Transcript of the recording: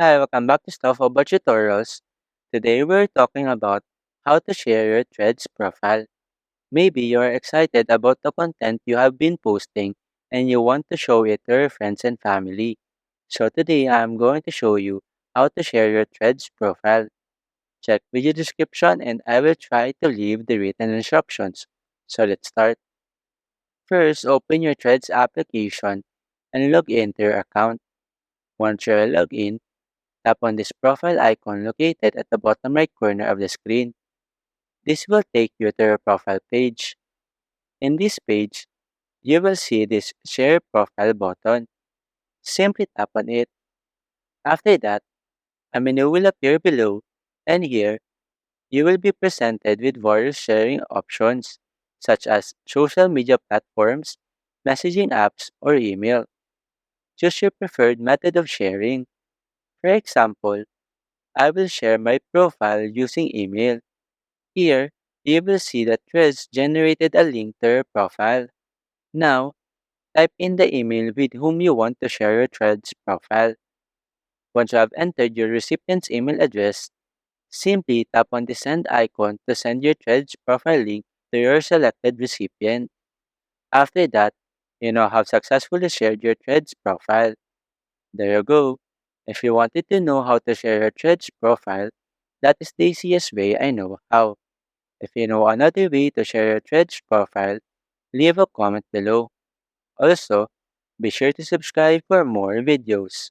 Hi, welcome back to Stuff About Tutorials. Today we're talking about how to share your Threads profile. Maybe you're excited about the content you have been posting and you want to show it to your friends and family. So today I'm going to show you how to share your Threads profile. Check video description and I will try to leave the written instructions. So let's start. First, open your Threads application and log into your account. Once you're logged in, tap on this profile icon located at the bottom right corner of the screen. This will take you to your profile page. In this page, you will see this Share Profile button. Simply tap on it. After that, a menu will appear below, and here, you will be presented with various sharing options, such as social media platforms, messaging apps, or email. Choose your preferred method of sharing. For example, I will share my profile using email. Here, you will see that Threads generated a link to your profile. Now, type in the email with whom you want to share your Threads profile. Once you have entered your recipient's email address, simply tap on the send icon to send your Threads profile link to your selected recipient. After that, you now have successfully shared your Threads profile. There you go. If you wanted to know how to share your Threads profile, that is the easiest way I know how. If you know another way to share your Threads profile, leave a comment below. Also, be sure to subscribe for more videos.